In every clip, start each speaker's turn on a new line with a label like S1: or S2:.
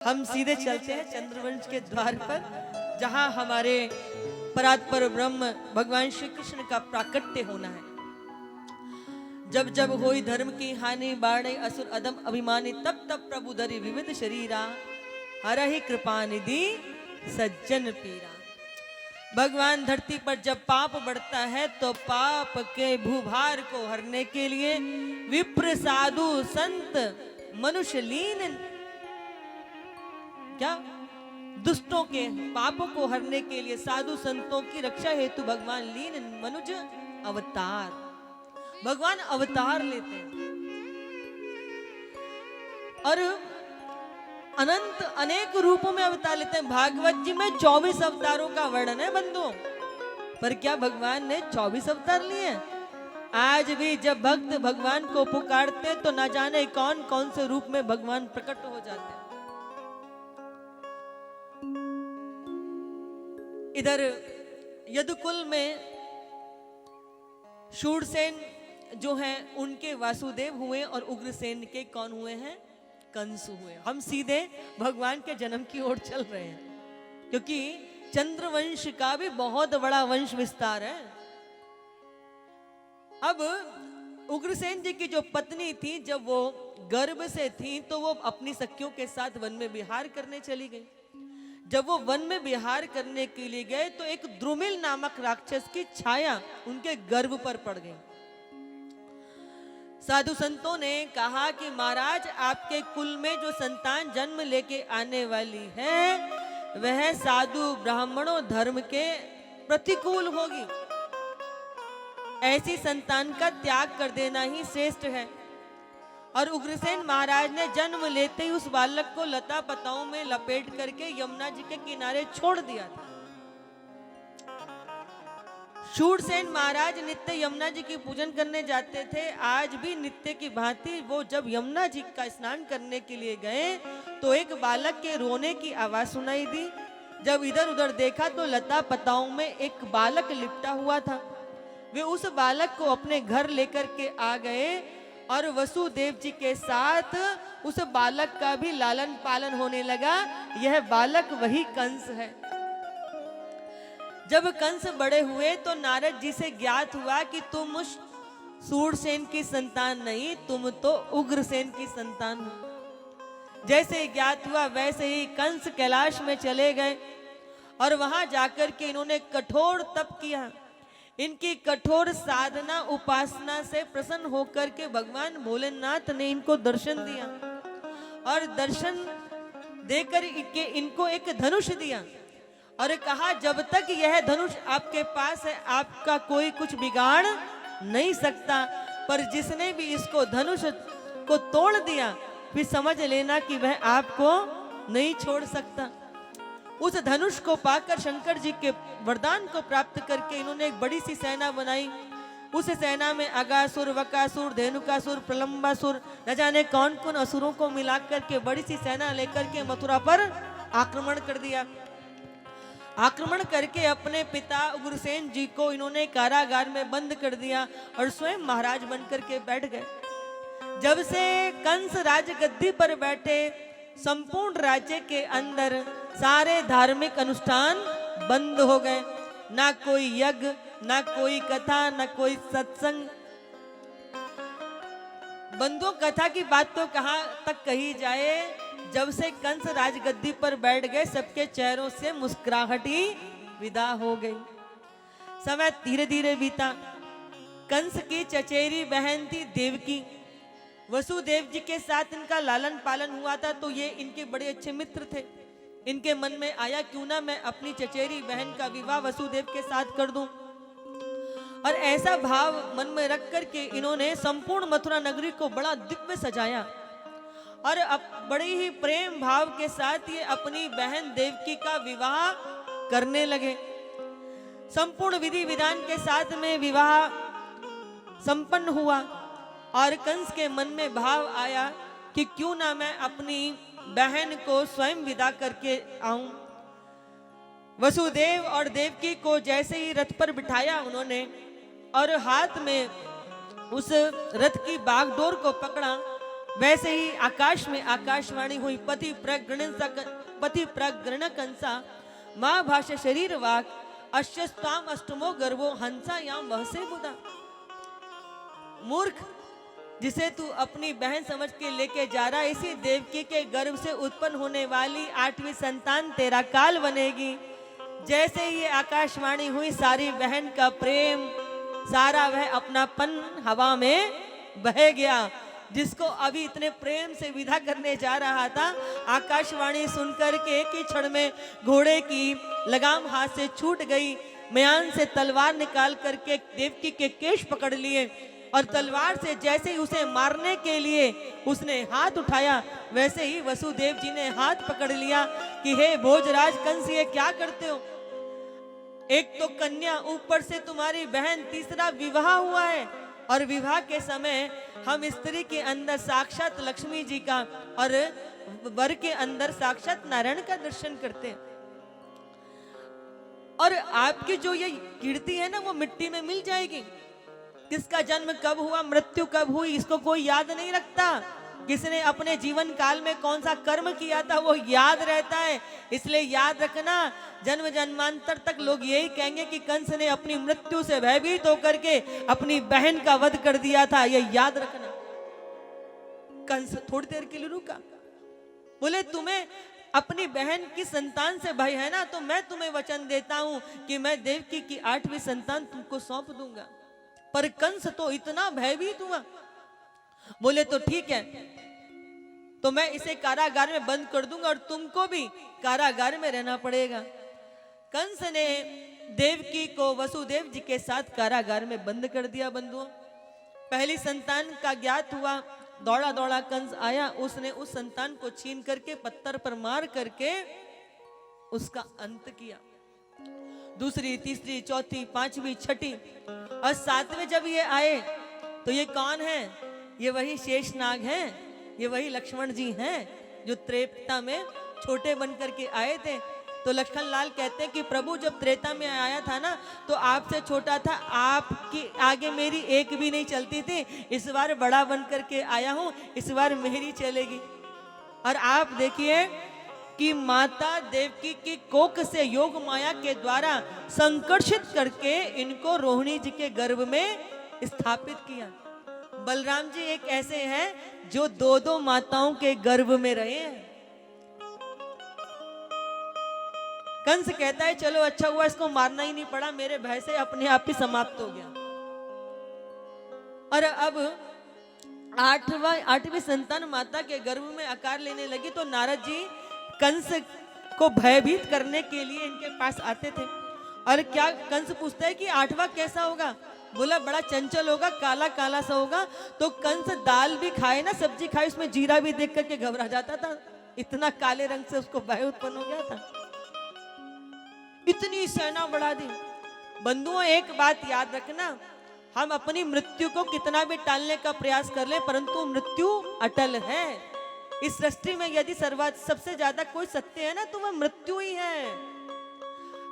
S1: हम सीधे चलते हैं चंद्रवंश के द्वार पर, जहां हमारे परात्पर ब्रह्म भगवान श्री कृष्ण का प्राकट्य होना है। जब जब होई धर्म की हानि, बाढ़े असुर अदम अभिमानी, तब तब प्रभु धरि विविध शरीरा, हरहि कृपा निधि सज्जन पीरा। भगवान धरती पर जब पाप बढ़ता है तो पाप के भूभार को हरने के लिए विप्र साधु संत मनुष्य लीन, क्या दुष्टों के पापों को हरने के लिए साधु संतों की रक्षा हेतु भगवान लीन मनुज अवतार, भगवान अवतार लेते हैं और अनंत अनेक रूपों में अवतार लेते हैं। भागवत जी में 24 अवतारों का वर्णन है बंधुओं, पर क्या भगवान ने 24 अवतार लिए? आज भी जब भक्त भगवान को पुकारते तो न जाने कौन कौन से रूप में भगवान प्रकट हो जाते हैं। इधर यदुकुल में शूरसेन जो हैं उनके वासुदेव हुए और उग्रसेन के कौन हुए हैं? कंस हुए। हम सीधे भगवान के जन्म की ओर चल रहे हैं, क्योंकि चंद्रवंश का भी बहुत बड़ा वंश विस्तार है। अब उग्रसेन जी की जो पत्नी थी, जब वो गर्भ से थी तो वो अपनी सखियों के साथ वन में विहार करने चली गई। जब वो वन में विहार करने के लिए गए तो एक द्रुमिल नामक राक्षस की छाया उनके गर्भ पर पड़ गई। साधु संतों ने कहा कि महाराज, आपके कुल में जो संतान जन्म लेके आने वाली है वह साधु ब्राह्मणों धर्म के प्रतिकूल होगी। ऐसी संतान का त्याग कर देना ही श्रेष्ठ है। और उग्रसेन महाराज ने जन्म लेते ही उस बालक को लता पताओं में लपेट करके यमुना जी के किनारे छोड़ दिया था। शूरसेन महाराज नित्य यमुना जी की पूजन करने जाते थे। आज भी नित्य की भांति वो जब यमुना जी का स्नान करने के लिए गए तो एक बालक के रोने की आवाज सुनाई दी। जब इधर उधर देखा तो लता पताओं में एक बालक लिपटा हुआ था। वे उस बालक को अपने घर लेकर के आ गए और वसुदेव जी के साथ उस बालक का भी लालन पालन होने लगा। यह बालक वही कंस है। जब कंस बड़े हुए तो नारद जी से ज्ञात हुआ कि तुम उस शूरसेन की संतान नहीं, तुम तो उग्रसेन की संतान हो। जैसे ज्ञात हुआ वैसे ही कंस कैलाश में चले गए और वहां जाकर के इन्होंने कठोर तप किया। इनकी कठोर साधना उपासना से प्रसन्न होकर के भगवान भोलेनाथ ने इनको दर्शन दिया और दर्शन देकर इनको एक धनुष दिया और कहा, जब तक यह धनुष आपके पास है आपका कोई कुछ बिगाड़ नहीं सकता, पर जिसने भी इसको धनुष को तोड़ दिया फिर समझ लेना कि वह आपको नहीं छोड़ सकता। उस धनुष को पाकर शंकर जी के वरदान को प्राप्त करके इन्होंने एक बड़ी सी सेना बनाई। उस सेना में अगासुर, वकासुर, धेनुकासुर, प्रलंबासुर, न जाने कौन कौन असुरों को मिलाकर के बड़ी सी सेना लेकर के मथुरा पर आक्रमण कर दिया। आक्रमण करके अपने पिता उग्रसेन जी को इन्होंने कारागार में बंद कर दिया और स्वयं महाराज बनकर के बैठ गए। जब से कंस राजगद्दी पर बैठे, संपूर्ण राज्य के अंदर सारे धार्मिक अनुष्ठान बंद हो गए। ना कोई यज्ञ, ना कोई कथा, ना कोई सत्संग। बंधुओं, कथा की बात तो कहां तक कही जाए। जब से कंस राजगद्दी पर बैठ गए सबके चेहरों से मुस्कुराहट ही विदा हो गई। समय धीरे धीरे बीता। कंस की चचेरी बहन थी देवकी। वसुदेव जी के साथ इनका लालन पालन हुआ था तो ये इनके बड़े अच्छे मित्र थे। इनके मन में आया क्यों ना मैं अपनी चचेरी बहन का विवाह वसुदेव के साथ कर दूं। और ऐसा भाव मन में रख करके इन्होंने संपूर्ण मथुरा नगरी को बड़ा दिव्य सजाया और अब बड़े ही प्रेम भाव के साथ ये अपनी बहन देवकी का विवाह करने लगे। संपूर्ण विधि विधान के साथ में विवाह संपन्न हुआ और कंस के मन में भाव आया कि क्यों ना मैं अपनी बहन को स्वयं विदा करके आऊं। वसुदेव और देवकी को जैसे ही रथ पर बिठाया उन्होंने और हाथ में उस रथ की बागडोर को पकड़ा वैसे ही आकाश में आकाशवाणी हुई, पति प्रगृण कंसा माँ भाष्य शरीर वाक अश्वस्ताम अष्टमो गर्भो हंसा याम महसे बुदा। मूर्ख, जिसे तू अपनी बहन समझ के लेके जा रहा है, इसी देवकी के गर्भ से उत्पन्न होने वाली 8वीं संतान तेरा काल बनेगी। जैसे ही आकाशवाणी हुई, सारी बहन का प्रेम, सारा वह अपनापन हवा में बह गया। जिसको अभी इतने प्रेम से विदा करने जा रहा था, आकाशवाणी सुनकर के एक ही क्षण में घोड़े की लगाम हाथ से छूट गई। म्यान से तलवार निकाल करके देवकी के केश पकड़ लिए और तलवार से जैसे ही उसे मारने के लिए उसने हाथ उठाया, वैसे ही वसुदेव जी ने हाथ पकड़ लिया कि हे भोजराज कंस, ये क्या करते हो? एक तो कन्या, ऊपर से तुम्हारी बहन, तीसरा विवाह हुआ है। और विवाह के समय हम स्त्री के अंदर साक्षात लक्ष्मी जी का और वर के अंदर साक्षात नारायण का दर्शन करते हैं। और आपकी जो ये कीर्ति है ना, वो मिट्टी में मिल जाएगी। किसका जन्म कब हुआ, मृत्यु कब हुई, इसको कोई याद नहीं रखता। किसने अपने जीवन काल में कौन सा कर्म किया था, वो याद रहता है। इसलिए याद रखना, जन्म जन्मांतर तक लोग यही कहेंगे कि कंस ने अपनी मृत्यु से भयभीत होकर के अपनी बहन का वध कर दिया था। ये याद रखना। कंस थोड़ी देर के लिए रुका, बोले तुम्हें अपनी बहन की संतान से भय है ना, तो मैं तुम्हें वचन देता हूं कि मैं देवकी की 8वीं संतान तुमको सौंप दूंगा। पर कंस तो इतना भयभीत हुआ, बोले तो ठीक है, तो मैं इसे कारागार में बंद कर दूंगा और तुमको भी कारागार में रहना पड़ेगा। कंस ने देवकी को वसुदेव जी के साथ कारागार में बंद कर दिया। बंधुओं, पहली संतान का ज्ञात हुआ, दौड़ा दौड़ा कंस आया, उसने उस संतान को छीन करके पत्थर पर मार करके उसका अंत किया। दूसरी, तीसरी, चौथी, पांचवी, छठी और सातवें जब ये आए तो ये कौन है? ये वही शेषनाग हैं, ये वही लक्ष्मण जी हैं जो त्रेता में छोटे बन करके आए थे। तो लक्ष्मण लाल कहते हैं कि प्रभु जब त्रेता में आया था ना, तो आपसे छोटा था, आपकी आगे मेरी एक भी नहीं चलती थी। इस बार बड़ा बन करके आया हूं, इस बार मेरी चलेगी। और आप देखिए कि माता देवकी की कोख से योग माया के द्वारा संकर्षित करके इनको रोहिणी जी के गर्भ में स्थापित किया। बलराम जी एक ऐसे हैं जो 2-2 माताओं के गर्भ में रहे हैं। कंस कहता है चलो अच्छा हुआ इसको मारना ही नहीं पड़ा, मेरे भय से अपने आप ही समाप्त हो गया। और अब 8वीं संतान माता के गर्भ में आकार लेने लगी, तो नारद जी कंस को भयभीत करने के लिए इनके पास आते थे। और क्या कंस पूछता है कि 8वां कैसा होगा? बोला बड़ा चंचल होगा, काला काला सा होगा। तो कंस दाल भी खाए ना, सब्जी खाए, उसमें जीरा भी देख करके घबरा जाता था, इतना काले रंग से उसको भय उत्पन्न हो गया था। इतनी सेना बढ़ा दी। बंधुओं, एक बात याद रखना, हम अपनी मृत्यु को कितना भी टालने का प्रयास कर ले, परंतु मृत्यु अटल है। इस सृष्टि में यदि सबसे ज्यादा कोई सत्य है ना, तो वह मृत्यु ही है।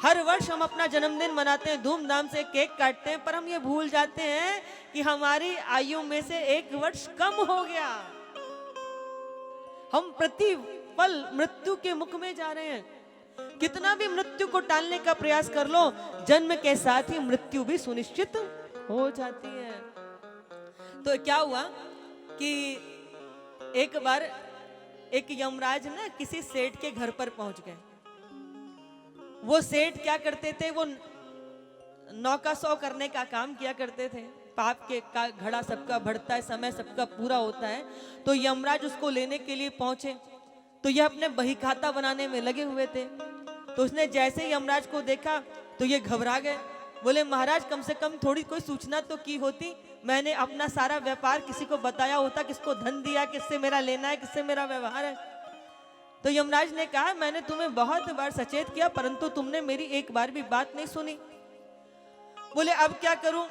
S1: हर वर्ष हम अपना जन्मदिन मनाते हैं, धूमधाम से केक काटते हैं, पर हम ये भूल जाते हैं कि हमारी आयु में से 1 वर्ष कम हो गया। हम प्रति पल मृत्यु के मुख में जा रहे हैं। कितना भी मृत्यु को टालने का प्रयास कर लो, जन्म के साथ ही मृत्यु भी सुनिश्चित हो जाती है। तो क्या हुआ कि एक बार एक यमराज ना किसी सेठ के घर पर पहुंच गए। वो सेठ क्या करते थे, वो नौका सौ करने का काम किया करते थे। पाप के का घड़ा सबका बढ़ता है, समय सबका पूरा होता है। तो यमराज उसको लेने के लिए पहुंचे, तो ये अपने बही खाता बनाने में लगे हुए थे। तो उसने जैसे ही यमराज को देखा तो ये घबरा गए। बोले महाराज कम से कम थोड़ी कोई सूचना तो की होती, मैंने अपना सारा व्यापार किसी को बताया होता, किसको धन दिया, किससे मेरा लेना है, किससे मेरा व्यवहार है। तो यमराज ने कहा मैंने तुम्हें बहुत बार सचेत किया, परंतु तुमने मेरी एक बार भी बात नहीं सुनी। बोले अब क्या करूं?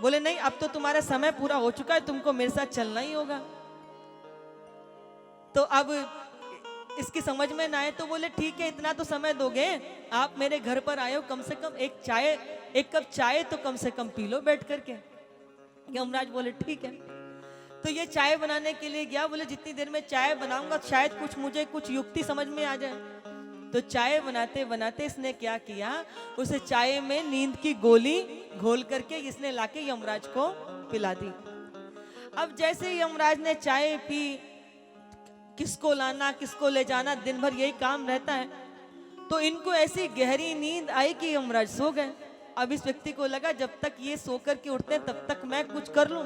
S1: बोले नहीं, अब तो तुम्हारा समय पूरा हो चुका है, तुमको मेरे साथ चलना ही होगा। तो अब इसकी समझ में ना आए तो बोले ठीक है, इतना तो समय दोगे, आप मेरे घर पर आए हो, कम से कम एक कप चाय तो कम से कम पी लो बैठ करके। यमराज बोले ठीक है। तो ये चाय बनाने के लिए गया, बोले जितनी देर में चाय बनाऊंगा शायद मुझे कुछ युक्ति समझ में आ जाए। तो चाय बनाते बनाते इसने क्या किया, उस चाय में नींद की गोली घोल करके इसने लाके यमराज को पिला दी। अब जैसे यमराज ने चाय पी, किसको लाना किसको ले जाना, दिन भर यही काम रहता है। तो इनको ऐसी गहरी नींद आई कि यमराज सो गए। अब इस व्यक्ति को लगा जब तक ये सो करके उठते तब तक मैं कुछ कर लूं।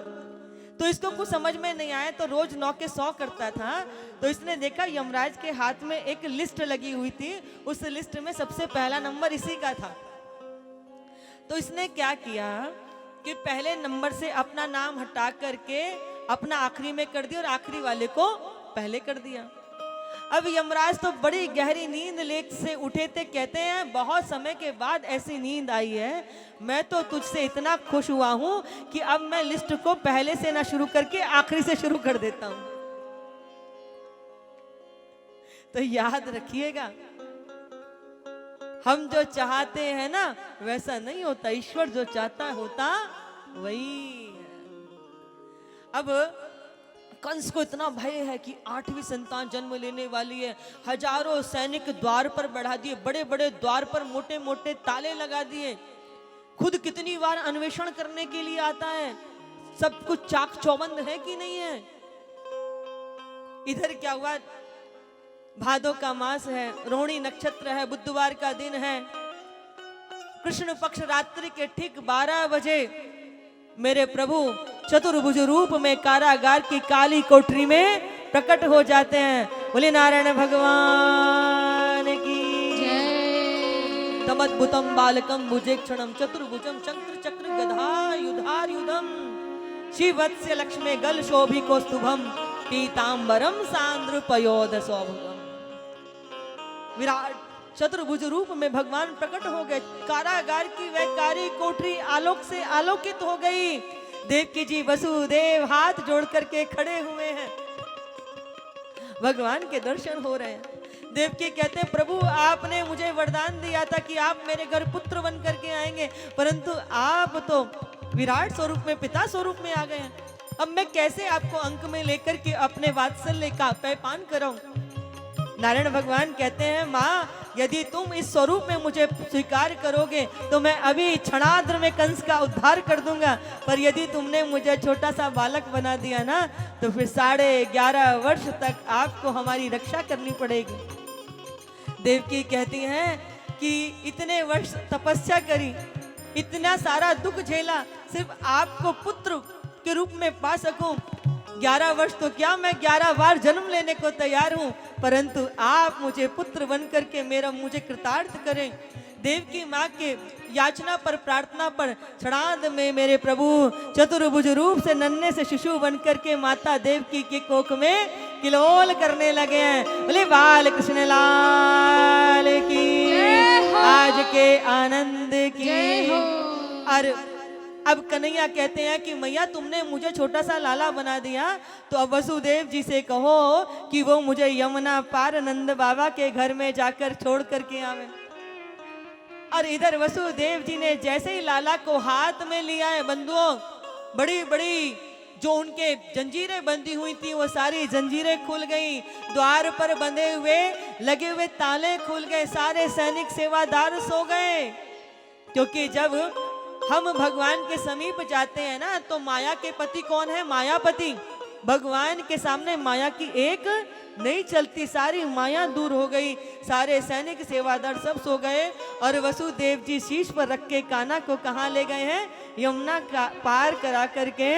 S1: तो इसको कुछ समझ में नहीं आया, तो रोज 9 के 100 करता था। तो इसने देखा यमराज के हाथ में एक लिस्ट लगी हुई थी, उस लिस्ट में सबसे पहला नंबर इसी का था। तो इसने क्या किया कि पहले नंबर से अपना नाम हटा करके अपना आखिरी में कर दिया और आखिरी वाले को पहले कर दिया। अब यमराज तो बड़ी गहरी नींद लेक से उठे थे, कहते हैं बहुत समय के बाद ऐसी नींद आई है, मैं तो तुझसे इतना खुश हुआ हूं कि अब मैं लिस्ट को पहले से ना शुरू करके आखिरी से शुरू कर देता हूं। तो याद रखिएगा, हम जो चाहते हैं ना वैसा नहीं होता, ईश्वर जो चाहता होता वही है। अब कंस को इतना भय है कि 8वीं संतान जन्म लेने वाली है। हजारों सैनिक द्वार पर बढ़ा दिए, बड़े बड़े द्वार पर मोटे मोटे ताले लगा दिए। खुद कितनी बार अन्वेषण करने के लिए आता है, सब कुछ चाक चौबंद है कि नहीं है। इधर क्या हुआ, भादो का मास है, रोहिणी नक्षत्र है, बुधवार का दिन है, कृष्ण पक्ष रात्रि के ठीक 12 बजे मेरे प्रभु चतुर्भुज रूप में कारागार की काली कोठरी में प्रकट हो जाते हैं। बोले नारायण भगवान की जय। तमद्भुतम बालकम भुजेक्षणम चतुर्भुजम चक्र चक्र गधा युधायुधम शिवत्स्य लक्ष्मे गल शोभिकोस्तुभम पीतांबरम सांद्र पयोध सौभगम। विराट चतुर्भुज रूप में भगवान प्रकट हो गए। कारागार की वह कारी कोठरी आलोक से आलोकित हो गई। देवकी जी वसुदेव हाथ जोड़ करके खड़े हुए हैं, भगवान के दर्शन हो रहे हैं। देवकी कहते हैं प्रभु आपने मुझे वरदान दिया था कि आप मेरे घर पुत्र बन करके आएंगे, परंतु आप तो विराट स्वरूप में पिता स्वरूप में आ गए हैं। अब मैं कैसे आपको अंक में लेकर के अपने वात्सल्य का पैपान कराऊं। नारायण भगवान कहते हैं माँ यदि तुम इस स्वरूप में मुझे स्वीकार करोगे तो मैं अभी क्षणार्ध में कंस का उद्धार कर दूंगा, पर यदि तुमने मुझे छोटा सा बालक बना दिया ना तो फिर 11.5 वर्ष तक आपको हमारी रक्षा करनी पड़ेगी। देवकी कहती हैं कि इतने वर्ष तपस्या करी, इतना सारा दुख झेला, सिर्फ आपको पुत्र के रूप में पा सकूं। 11 वर्ष तो क्या, मैं 11 बार जन्म लेने को तैयार हूं, परंतु आप मुझे पुत्र बन करके मुझे कृतार्थ करें। देव की माँ के याचना पर प्रार्थना पर क्षणार्ध में मेरे प्रभु चतुर्भुज रूप से नन्हे से शिशु बन करके माता देवकी के कोख में किलोल करने लगे हैं। बोले बाल कृष्ण लाल की, आज के आनंद की। और अब कन्हैया कहते हैं कि मैया तुमने मुझे छोटा सा लाला बना दिया, तो अब वसुदेव जी से कहो कि वो मुझे यमुना पार नंद बाबा के घर में जाकर छोड़ करके आवे। और इधर वसुदेव जी ने जैसे ही लाला को हाथ में लिया है, बंधुओं बड़ी बड़ी जो उनके जंजीरें बंधी हुई थी वो सारी जंजीरें खुल गई, द्वार पर बंधे हुए लगे हुए ताले खुल गए, सारे सैनिक सेवादार सो गए। क्योंकि जब हम भगवान के समीप जाते हैं ना तो माया के पति कौन है, मायापति। भगवान के सामने माया की एक नहीं चलती, सारी माया दूर हो गई, सारे सैनिक सेवादार सब सो गए। और वसुदेव जी शीश पर रख के कान्हा को कहाँ ले गए हैं, यमुना का पार करा करके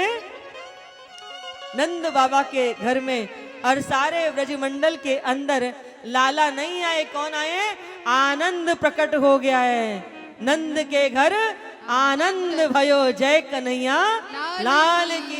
S1: नंद बाबा के घर में। और सारे ब्रजमंडल के अंदर लाला नहीं आए, कौन आए, आनंद प्रकट हो गया है। नंद के घर आनंद भयो, जय कन्हैया लाल की